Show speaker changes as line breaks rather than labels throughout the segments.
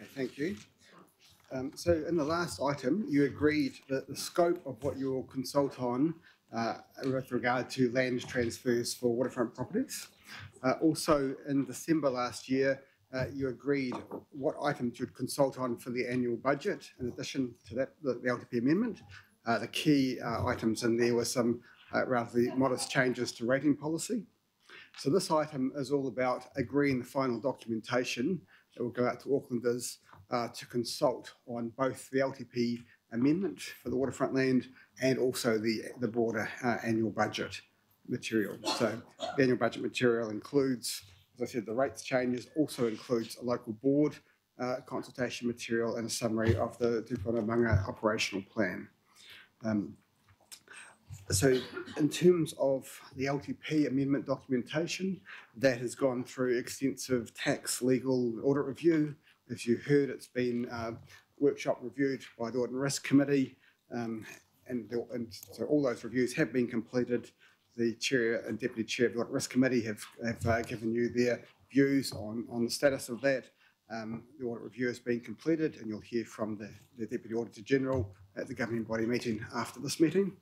Okay, thank you. So in the last item, you agreed that the scope of what you'll consult on with regard to land transfers for waterfront properties. Also, in December last year, you agreed what items you'd consult on for the annual budget. In addition to that, the LTP amendment, the key items in there were some relatively modest changes to rating policy. So this item is all about agreeing the final documentation that will go out to Aucklanders to consult on both the LTP amendment for the waterfront land and also the broader annual budget material. So the annual budget material includes, as I said, the rates changes, also includes a local board consultation material and a summary of the Tūwhanamanga operational plan. So in terms of the LTP amendment documentation, that has gone through extensive tax, legal, audit review. As you heard, it's been workshop reviewed by the Audit and Risk Committee, and so all those reviews have been completed. The Chair and Deputy Chair of the Audit and Risk Committee have given you their views on the status of that. The audit review has been completed, and you'll hear from the Deputy Auditor General at the governing body meeting after this meeting.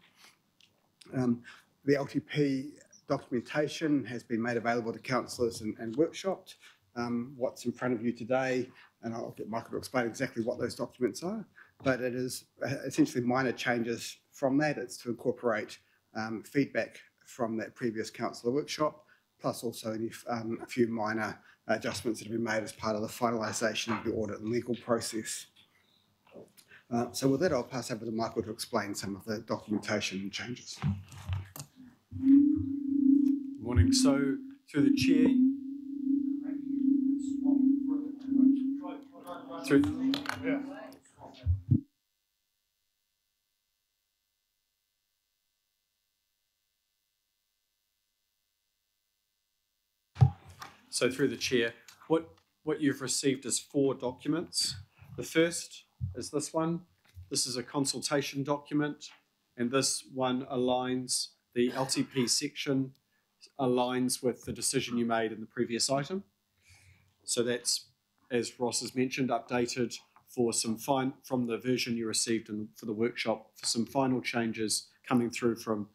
The LTP documentation has been made available to councillors and workshopped. What's in front of you today, and I'll get Michael to explain exactly what those documents are, but it is essentially minor changes from that. It's to incorporate feedback from that previous councillor workshop, plus also a few minor adjustments that have been made as part of the finalisation of the audit and legal process. So with that, I'll pass over to Michael to explain some of the documentation changes.
Morning. So through the chair, through the chair, what you've received is 4 documents. The first is this one. This is a consultation document, and this one aligns the LTP section aligns with the decision you made in the previous item. So that's, as Ross has mentioned, updated for some from the version you received for the workshop, for some final changes coming through from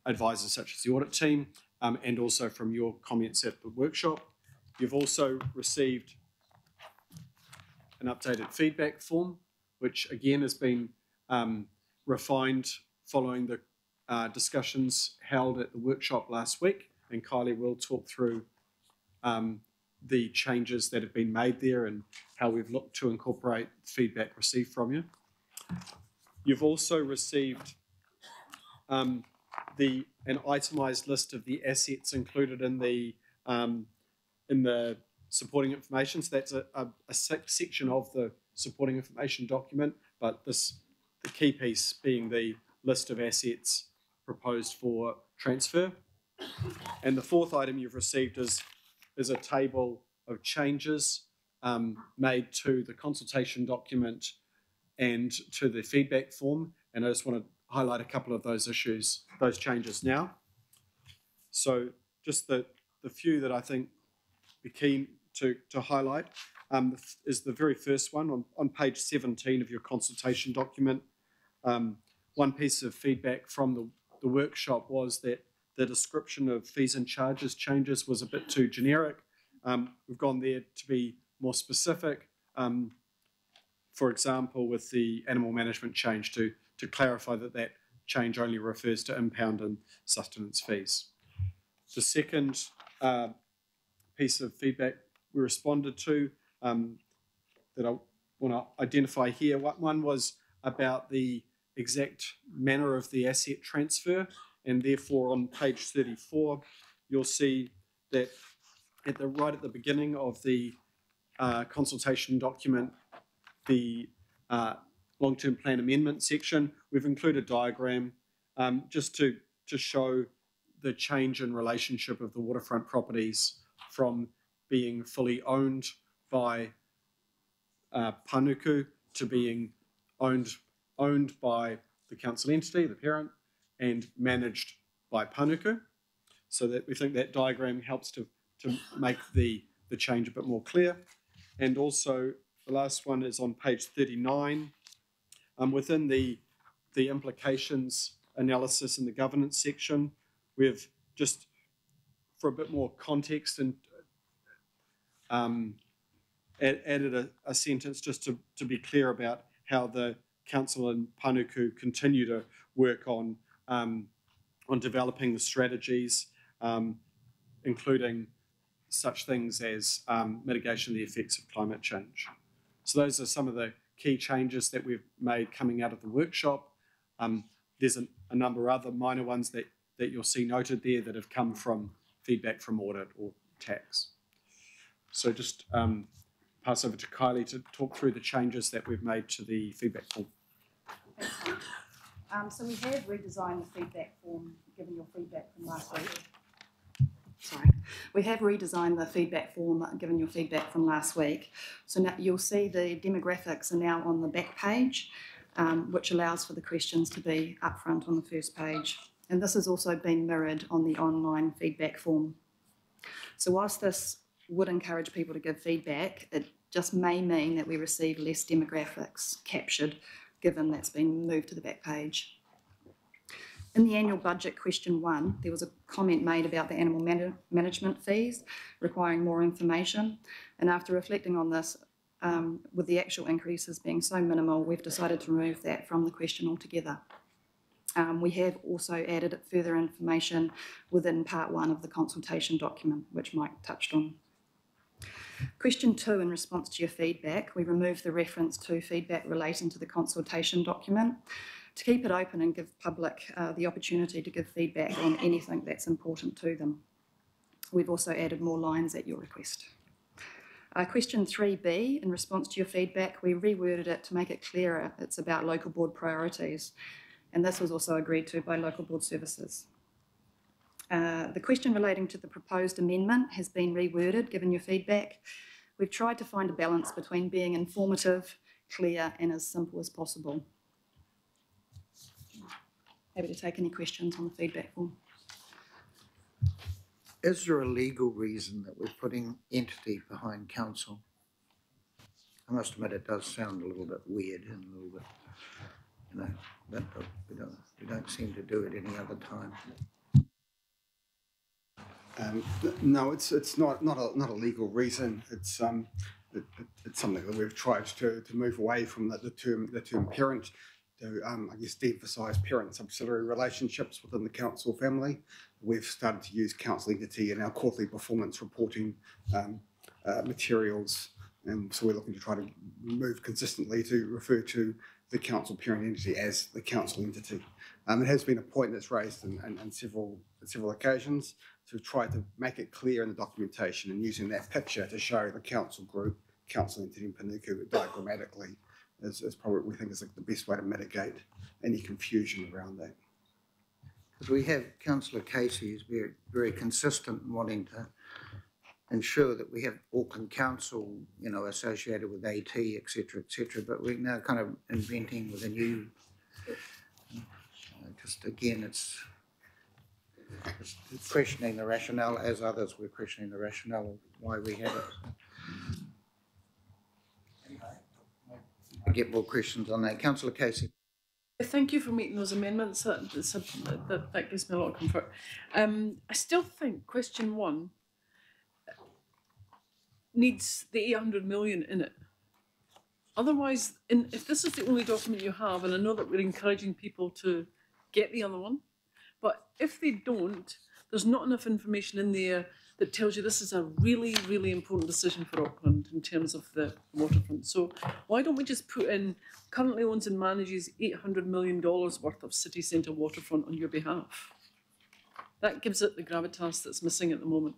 advisors such as the audit team, and also from your comments at the workshop. You've also received an updated feedback form, which again has been refined following the discussions held at the workshop last week, and Kylie will talk through the changes that have been made there and how we've looked to incorporate feedback received from you. You've also received an itemised list of the assets included in the supporting information. So that's a section of the supporting information document, but the key piece being the list of assets proposed for transfer. And the 4th item you've received is a table of changes made to the consultation document and to the feedback form. And I just want to highlight a couple of those changes now. So just the few that I think be keen to highlight is the very first one on page 17 of your consultation document. One piece of feedback from the workshop was that the description of fees and charges changes was a bit too generic. We've gone there to be more specific. For example, with the animal management change to clarify that change only refers to impound and sustenance fees. The second piece of feedback we responded to that I want to identify here. One was about the exact manner of the asset transfer, and therefore on page 34 you'll see that right at the beginning of the consultation document, the long-term plan amendment section, we've included a diagram just to show the change in relationship of the waterfront properties from being fully owned by Panuku to being owned by the council entity, the parent, and managed by Panuku. So that we think that diagram helps to make the change a bit more clear. And also the last one is on page 39. Within the implications analysis in the governance section, we've just, for a bit more context, and added a sentence just to be clear about how the council and Panuku continue to work on developing the strategies, including such things as mitigation of the effects of climate change. So those are some of the key changes that we've made coming out of the workshop. There's a number of other minor ones that you'll see noted there that have come from feedback from audit or tax. So just pass over to Kylie to talk through the changes that we've made to the feedback form.
Thanks, so we have redesigned the feedback form, given your feedback from last week. We have redesigned the feedback form, given your feedback from last week. So now you'll see the demographics are now on the back page, which allows for the questions to be up front on the first page. And this has also been mirrored on the online feedback form. So whilst this would encourage people to give feedback, it just may mean that we receive less demographics captured, given that's been moved to the back page. In the annual budget question 1, there was a comment made about the animal management fees requiring more information. And after reflecting on this, with the actual increases being so minimal, we've decided to remove that from the question altogether. We have also added further information within part 1 of the consultation document, which Mike touched on. Question 2, in response to your feedback, we removed the reference to feedback relating to the consultation document to keep it open and give public the opportunity to give feedback on anything that's important to them. We've also added more lines at your request. Question 3B, in response to your feedback, we reworded it to make it clearer. It's about local board priorities, and this was also agreed to by local board services. The question relating to the proposed amendment has been reworded, given your feedback. We've tried to find a balance between being informative, clear, and as simple as possible. Happy to take any questions on the feedback form.
Is there a legal reason that we're putting entity behind council? I must admit it does sound a little bit weird and a little bit, you know, but we don't seem to do it any other time.
No, it's not a legal reason. It's something that we've tried to move away from the term parent, to I guess de-emphasise parent-subsidiary relationships within the council family. We've started to use council entity in our quarterly performance reporting materials, and so we're looking to try to move consistently to refer to the council parent entity as the council entity. It has been a point that's raised in several occasions to try to make it clear in the documentation, and using that picture to show the council group, council entity in Panuku diagrammatically is probably what we think is the best way to mitigate any confusion around that.
Because we have Councillor Casey is very, very consistent in wanting to ensure that we have Auckland Council, you know, associated with AT, etc., but we're now kind of inventing with a new, just again, it's questioning the rationale, as others were questioning the rationale of why we have it. I get more questions on that. Councillor Casey.
Thank you for making those amendments. That gives me a lot of comfort. I still think question 1 needs the 800 million in it. Otherwise, if this is the only document you have, and I know that we're encouraging people to get the other one, but if they don't, there's not enough information in there that tells you this is a really, really important decision for Auckland in terms of the waterfront. So why don't we just put in, currently owns and manages $800 million worth of city centre waterfront on your behalf? That gives it the gravitas that's missing at the moment.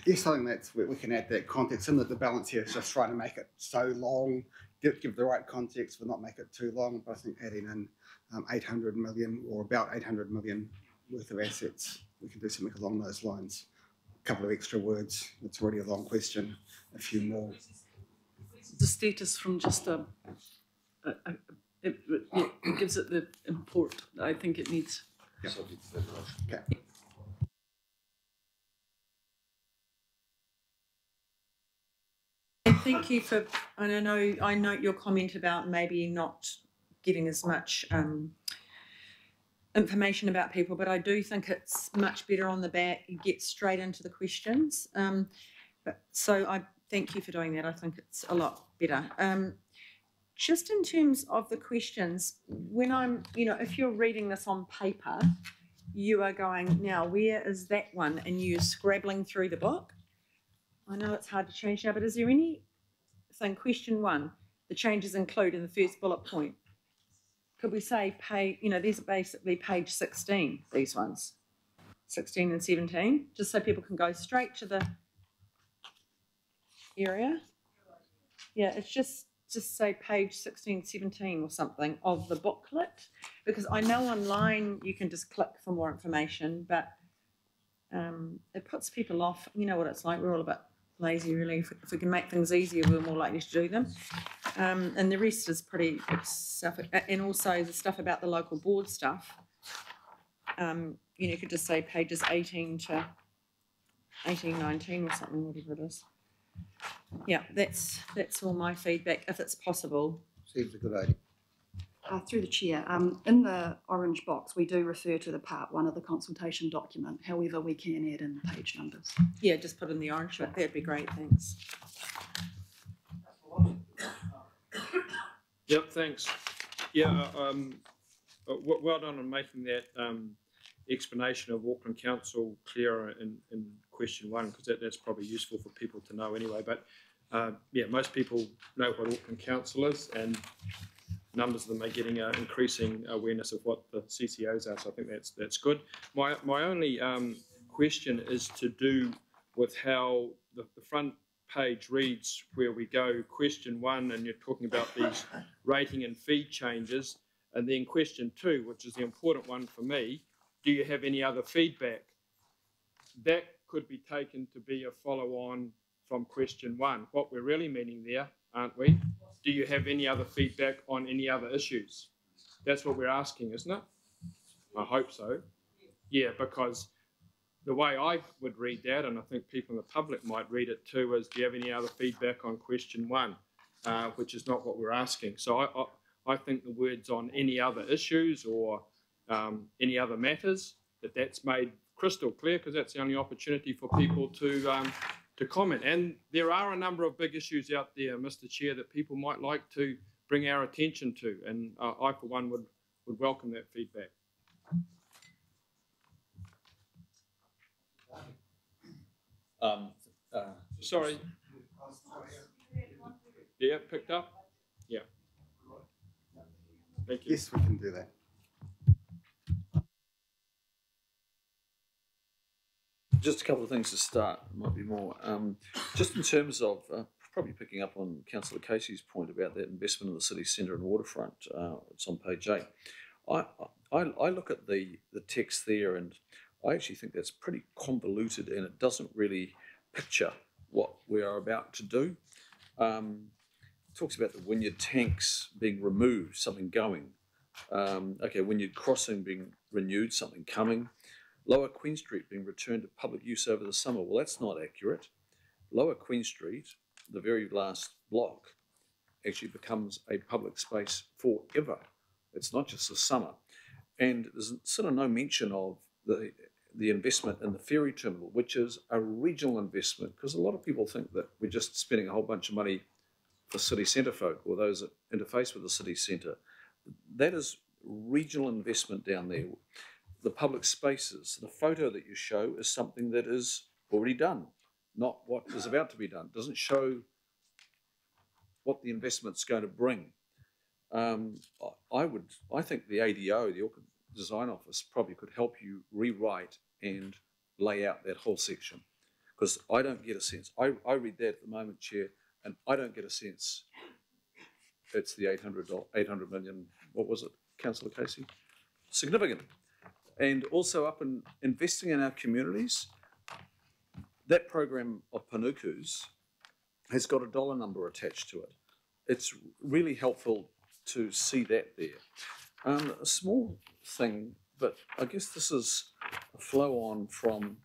Yes, I think that's where we can add that context in. That the balance here is just trying to make it so long, give the right context, but not make it too long. But I think adding in 800 million or about 800 million worth of assets, we can do something along those lines. A couple of extra words. It's already a long question. A few more.
The status from just it gives it the import that I think it needs.
Yeah. Okay.
thank you for, and I note your comment about maybe not getting as much information about people, but I do think it's much better on the back. You get straight into the questions. So I thank you for doing that. I think it's a lot better. Just in terms of the questions, when I'm, if you're reading this on paper, you are going, now where is that one? And you're scrabbling through the book. I know it's hard to change now, but is there anything, question 1, the changes include in the first bullet point? Could we say these are basically page 16, these ones, 16 and 17, just so people can go straight to the area. Yeah, it's just say page 16, 17 or something of the booklet, because I know online you can just click for more information, but it puts people off. You know what it's like, we're all a bit lazy really. If we can make things easier, we're more likely to do them. And the rest is pretty stuff, and also the stuff about the local board stuff. You could just say pages 18 to 18, 19 or something, whatever it is. Yeah, that's all my feedback, if it's possible.
Seems a good idea.
Through the chair, in the orange box, we do refer to the part 1 of the consultation document. However, we can add in page numbers.
Yeah, just put in the orange bit. That'd be great, thanks.
Yep, thanks. Yeah, well done on making that explanation of Auckland Council clearer in question 1, because that's probably useful for people to know anyway. But yeah, most people know what Auckland Council is, and numbers of them are getting increasing awareness of what the CCOs are. So I think that's good. My only question is to do with how the front page reads, where we go question 1, and you're talking about these rating and fee changes, and then question 2, which is the important one for me. Do you have any other feedback? That could be taken to be a follow-on from question 1. What we're really meaning there, aren't we? Do you have any other feedback on any other issues? That's what we're asking, isn't it? I hope so. Yeah, because the way I would read that, and I think people in the public might read it too, is do you have any other feedback on question 1, which is not what we're asking. So I think the words on any other issues or any other matters, that's made crystal clear, because that's the only opportunity for people to comment. And there are a number of big issues out there, Mr. Chair, that people might like to bring our attention to, and I, for one, would welcome that feedback. Sorry. Yeah, picked up? Yeah. Thank you.
Yes, we can do that.
Just a couple of things to start, might be more. Just in terms of probably picking up on Councillor Casey's point about that investment in the city centre and waterfront. It's on page 8. I look at the text there, and I actually think that's pretty convoluted, and it doesn't really picture what we are about to do. It talks about the Wynyard tanks being removed, something going. Okay, Wynyard crossing being renewed, something coming. Lower Queen Street being returned to public use over the summer. Well, that's not accurate. Lower Queen Street, the very last block, actually becomes a public space forever. It's not just the summer. And there's sort of no mention of the investment in the ferry terminal, which is a regional investment, because a lot of people think that we're just spending a whole bunch of money for city centre folk or those that interface with the city centre. That is regional investment down there. The public spaces, the photo that you show is something that is already done, not what is about to be done. It doesn't show what the investment's going to bring. I think the ADO, the Auckland Design Office, probably could help you rewrite and lay out that whole section, because I don't get a sense. I read that at the moment, Chair, and I don't get a sense it's the 800 million, what was it, Councillor Casey? Significant. And also up in investing in our communities, that program of Panuku's has got a dollar number attached to it. It's really helpful to see that there. A small thing, but I guess this is a flow on from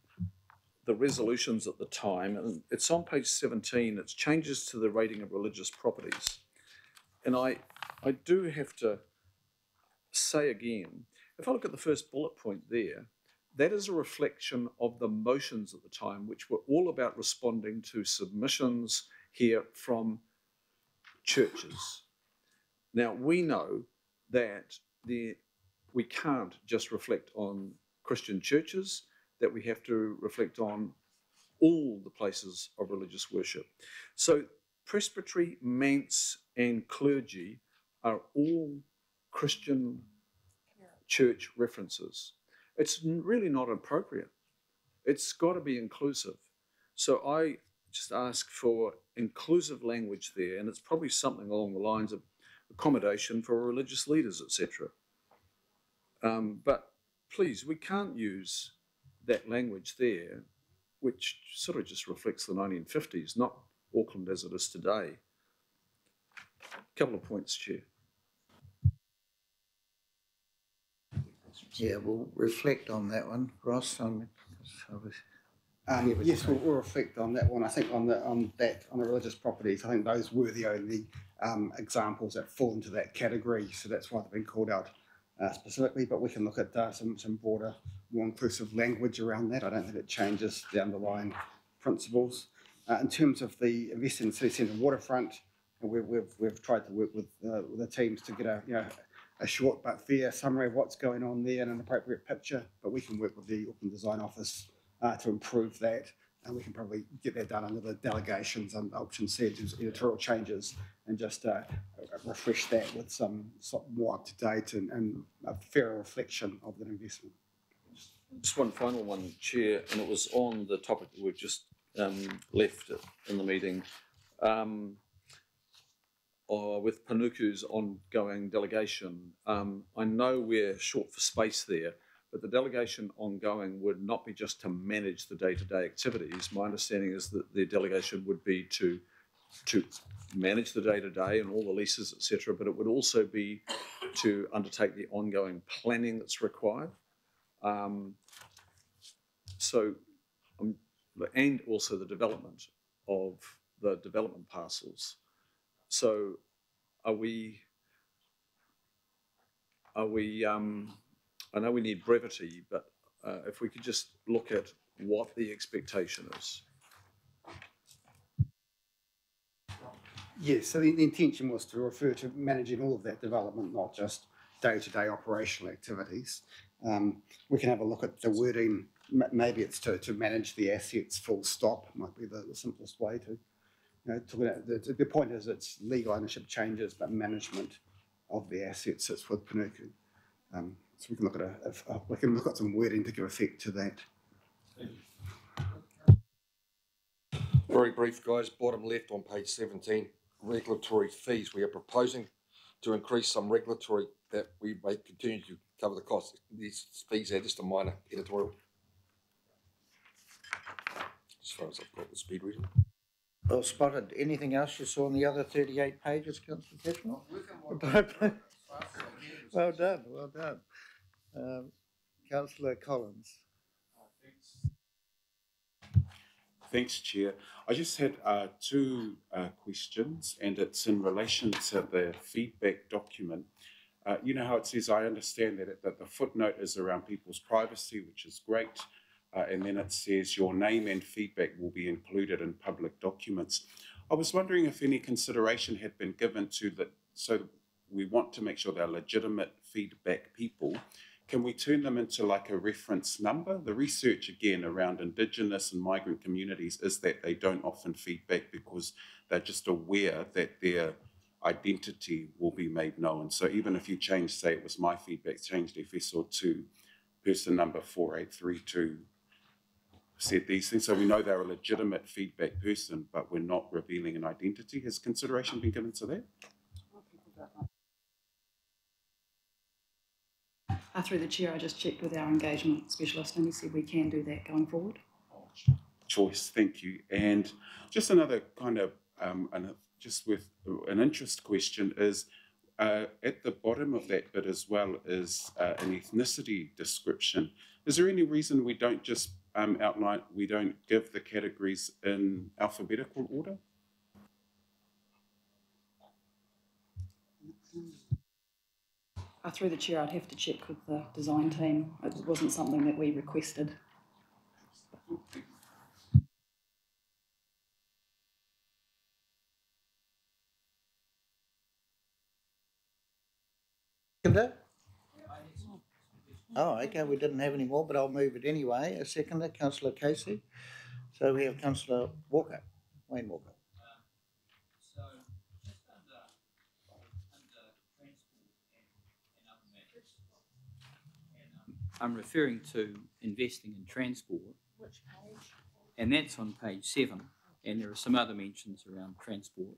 the resolutions at the time, and it's on page 17, it's changes to the rating of religious properties. And I do have to say again, if I look at the first bullet point there, that is a reflection of the motions at the time, which were all about responding to submissions here from churches. Now, we know that we can't just reflect on Christian churches, that we have to reflect on all the places of religious worship. So presbytery, manse and clergy are all Christian church references. It's really not appropriate. It's got to be inclusive. So I just ask for inclusive language there, and it's probably something along the lines of accommodation for religious leaders, etc. But please, we can't use that language there, which sort of just reflects the 1950s, not Auckland as it is today. A couple of points, Chair.
Yeah, we'll reflect on that one, Ross.
Yes, we'll reflect on that one. I think on the religious properties, I think those were the only examples that fall into that category. So that's why they've been called out specifically. But we can look at some broader, more inclusive language around that. I don't think it changes the underlying principles. In terms of the investing in city centre waterfront, we've tried to work with the teams to get a short but fair summary of what's going on there and an appropriate picture. But we can work with the Auckland Design Office to improve that, and we can probably get that done under the delegations and option C, editorial changes, and just refresh that with some more up to date and a fairer reflection of that investment.
Just one final one, Chair, and it was on the topic that we've just left in the meeting, with Panuku's ongoing delegation. I know we're short for space there, but the delegation ongoing would not be just to manage the day-to-day activities. My understanding is that the delegation would be to manage the day-to-day and all the leases, etc., but it would also be to undertake the ongoing planning that's required. And also the development of the development parcels. So are we I know we need brevity, but if we could just look at what the expectation is.
Yes, so the intention was to refer to managing all of that development, not just day-to-day operational activities. We can have a look at the wording. Maybe it's to manage the assets full stop, might be the simplest way to, talk about the point is it's legal ownership changes, but management of the assets sits with Panuku. So we can look at some wording to give effect to that.
Very brief, guys. Bottom left on page 17, regulatory fees. We are proposing to increase some regulatory that we may continue to cover the costs. These fees are just a minor editorial. As far as I've got the speed reading.
Well spotted. Anything else you saw on the other 38 pages, Councillor Petrel? Well done, well done. Councillor Collins.
Thanks, Chair. I just had two questions, and it's in relation to the feedback document. You know how it says, I understand that the footnote is around people's privacy, which is great, and then it says your name and feedback will be included in public documents. I was wondering if any consideration had been given to that, so we want to make sure they're legitimate feedback people. Can we turn them into like a reference number? The research, again, around Indigenous and migrant communities is that they don't often feedback because they're just aware that their identity will be made known. So even if you change, say it was my feedback, changed FSO to person number 4832, said these things. So we know they're a legitimate feedback person, but we're not revealing an identity. Has consideration been given to that?
Through the chair, I just checked with our engagement specialist and he said we can do that going forward.
Choice, thank you. And just another kind of, just with an interest question is, at the bottom of that bit as well is an ethnicity description. Is there any reason we don't just outline, we don't give the categories in alphabetical order?
Through the chair, I'd have to check with the design team. It wasn't something that we requested.
Oh, okay, we didn't have any more, but I'll move it anyway. A seconder, councillor Casey. So we have councillor Walker, Wayne Walker.
So just under transport and other matters, and I'm referring to investing in transport.
Which page?
And that's on page 7, and there are some other mentions around transport.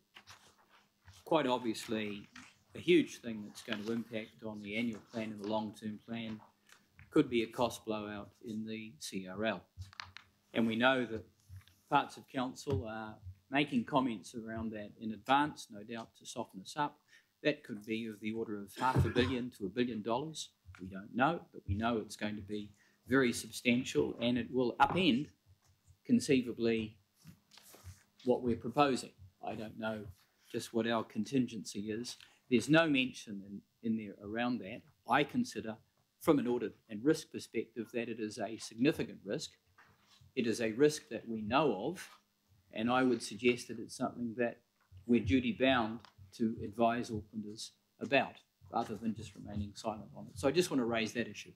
Quite obviously, a huge thing that's going to impact on the annual plan and the long-term plan could be a cost blowout in the CRL. And we know that parts of council are making comments around that in advance, no doubt to soften us up. That could be of the order of $500 million to $1 billion. We don't know, but we know it's going to be very substantial, and it will upend conceivably what we're proposing. I don't know just what our contingency is. There's no mention in there around that. I consider, from an audit and risk perspective, that it is a significant risk. It is a risk that we know of, and I would suggest that it's something that we're duty-bound to advise Aucklanders about, rather than just remaining silent on it. So I just want to raise that issue.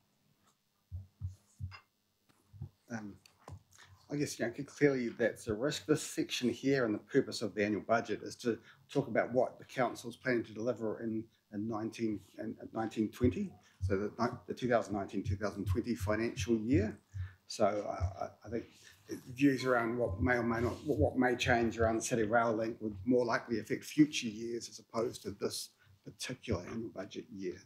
I guess, clearly that's a risk. This section here and the purpose of the annual budget is to talk about what the council's planning to deliver in 1920, so the 2019-2020 financial year. So I think views around what may or may not, what may change around the City Rail Link would more likely affect future years as opposed to this particular annual budget year.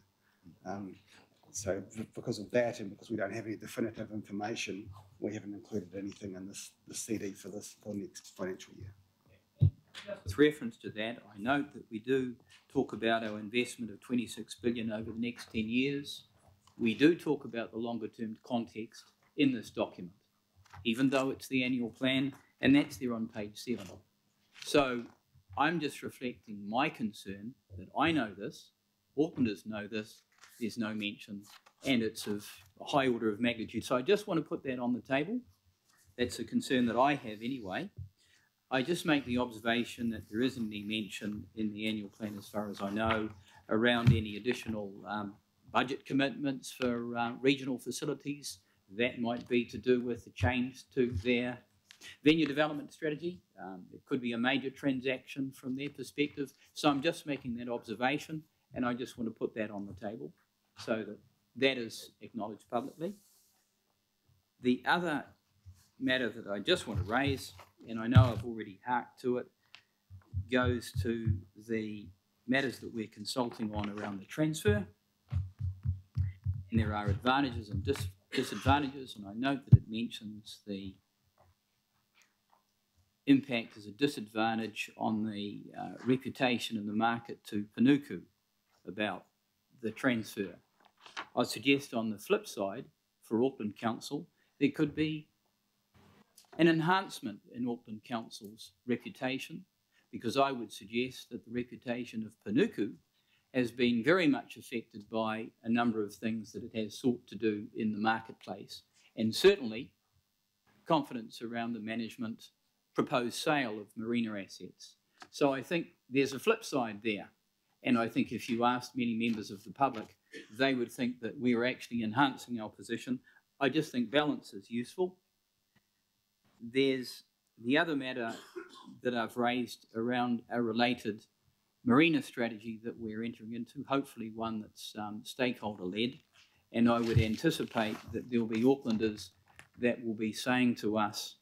So because of that, and because we don't have any definitive information, we haven't included anything in this CD for next financial year.
With reference to that, I note that we do talk about our investment of $26 billion over the next 10 years. We do talk about the longer term context in this document, even though it's the annual plan, and that's there on page 7. So I'm just reflecting my concern that I know this, Aucklanders know this, there's no mention, and it's of a high order of magnitude. So I just want to put that on the table. That's a concern that I have anyway. I just make the observation that there isn't any mention in the annual plan, as far as I know, around any additional budget commitments for regional facilities. That might be to do with the change to their venue development strategy. It could be a major transaction from their perspective. So I'm just making that observation, and I just want to put that on the table so that that is acknowledged publicly. The other matter that I just want to raise, and I know I've already harked to it, goes to the matters that we're consulting on around the transfer. And there are advantages and disadvantages, and I note that it mentions the impact as a disadvantage on the reputation in the market to Panuku about the transfer. I suggest on the flip side, for Auckland Council, there could be an enhancement in Auckland Council's reputation, because I would suggest that the reputation of Panuku has been very much affected by a number of things that it has sought to do in the marketplace, and certainly confidence around the management proposed sale of marina assets. So I think there's a flip side there, and I think if you asked many members of the public, they would think that we are actually enhancing our position. I just think balance is useful. There's the other matter that I've raised around a related marina strategy that we're entering into, hopefully one that's stakeholder-led, and I would anticipate that there'll be Aucklanders that will be saying to us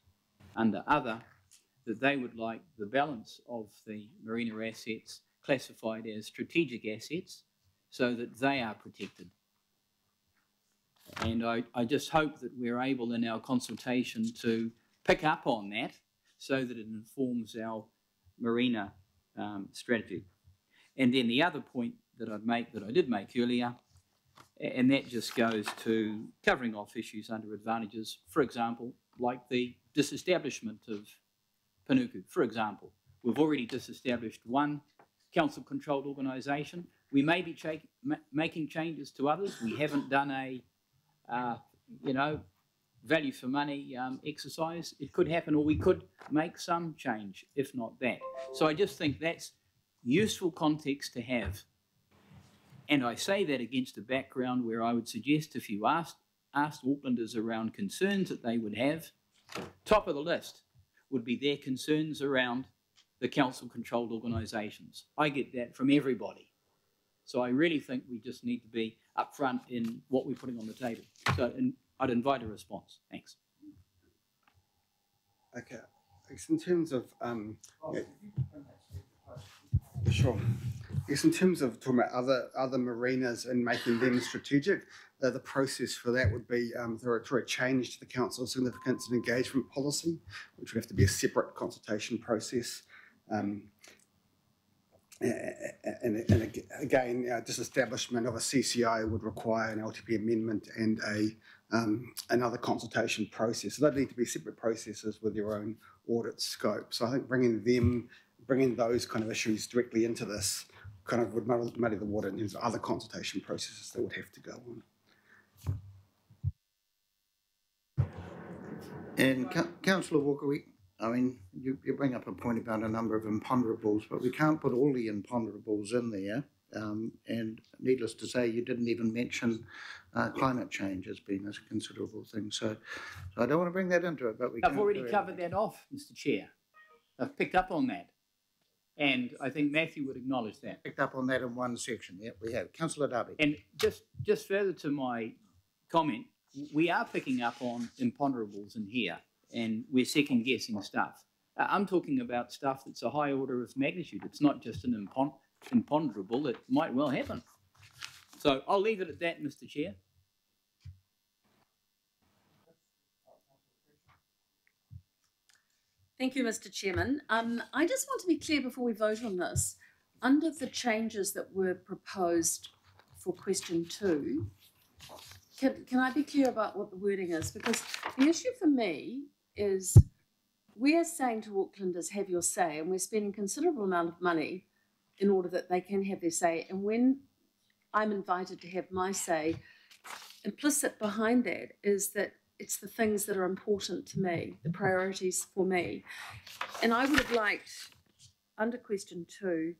under other that they would like the balance of the marina assets classified as strategic assets so that they are protected. And I just hope that we're able in our consultation to pick up on that so that it informs our marina strategy. And then the other point that I did make earlier, and that just goes to covering off issues under advantages. For example, like the disestablishment of Panuku, for example. We've already disestablished one council-controlled organisation. We may be making changes to others. We haven't done a, value for money exercise. It could happen, or we could make some change, if not that. So I just think that's useful context to have. And I say that against a background where I would suggest if you asked Aucklanders around concerns that they would have, top of the list would be their concerns around the council-controlled organisations. I get that from everybody. So I really think we just need to be upfront in what we're putting on the table. So I'd invite a response. Thanks.
Okay. In terms of sure. Yes, in terms of talking about other marinas and making them strategic, the process for that would be through a change to the council significance and engagement policy, which would have to be a separate consultation process. And again, disestablishment of a CCI would require an LTP amendment and another consultation process. So they need to be separate processes with your own audit scope. So I think bringing those kind of issues directly into this kind of would muddy the water in terms of other consultation processes that would have to go on.
And Councillor Walker, you bring up a point about a number of imponderables, but we can't put all the imponderables in there. And needless to say, you didn't even mention climate change as being a considerable thing. So I don't want to bring that into it, but
I've already covered that off, Mr. Chair. I've picked up on that. And I think Matthew would acknowledge that.
Picked up on that in one section. Yeah, we have. Councillor Darby.
And just further to my comment, we are picking up on imponderables in here, and we're second guessing stuff. I'm talking about stuff that's a high order of magnitude. It's not just an imponderable. It might well happen. So I'll leave it at that, Mr. Chair.
Thank you, Mr. Chairman. I just want to be clear before we vote on this. Under the changes that were proposed for question 2, can I be clear about what the wording is? Because the issue for me is we are saying to Aucklanders, have your say, and we're spending a considerable amount of money in order that they can have their say. And when I'm invited to have my say, implicit behind that is that it's the things that are important to me, the priorities for me. And I would have liked, under question 2,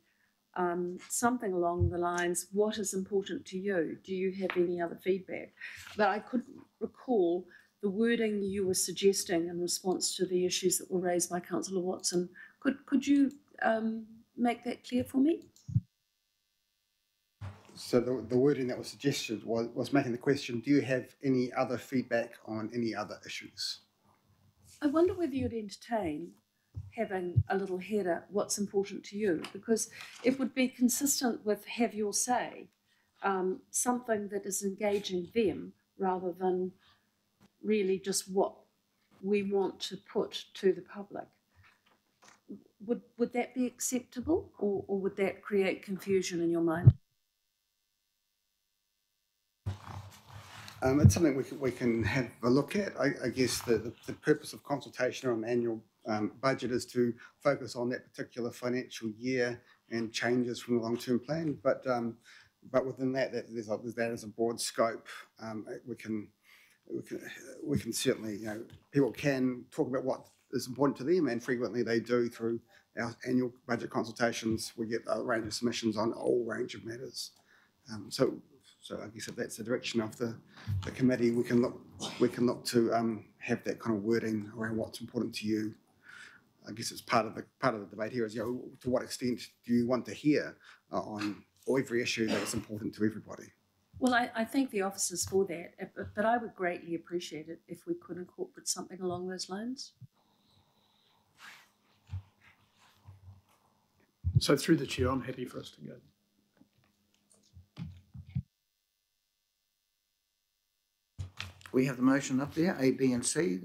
something along the lines, what is important to you? Do you have any other feedback? But I couldn't recall the wording you were suggesting in response to the issues that were raised by Councillor Watson. Could you make that clear for me?
So the wording that was suggested was making the question, do you have any other feedback on any other issues?
I wonder whether you'd entertain having a little header, what's important to you, because it would be consistent with have your say, something that is engaging them rather than really just what we want to put to the public. Would that be acceptable, or would that create confusion in your mind?
It's something we can have a look at. I guess the purpose of consultation on an annual budget is to focus on that particular financial year and changes from the long-term plan. But within that there's that as a broad scope. We can certainly, people can talk about what is important to them, and frequently they do through our annual budget consultations. We get a range of submissions on a whole range of matters. So I guess if that's the direction of the committee, we can look to have that kind of wording around what's important to you. I guess it's part of the debate here is, to what extent do you want to hear on every issue that is important to everybody?
Well, I thank the officers for that, but I would greatly appreciate it if we could incorporate something along those lines.
So through the chair, I'm happy for us to go.
We have the motion up there, A, B and C.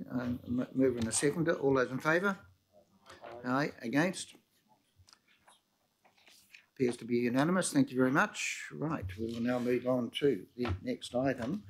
Mover and a seconder. All those in favour? Aye. Against? Appears to be unanimous. Thank you very much. Right, we will now move on to the next item.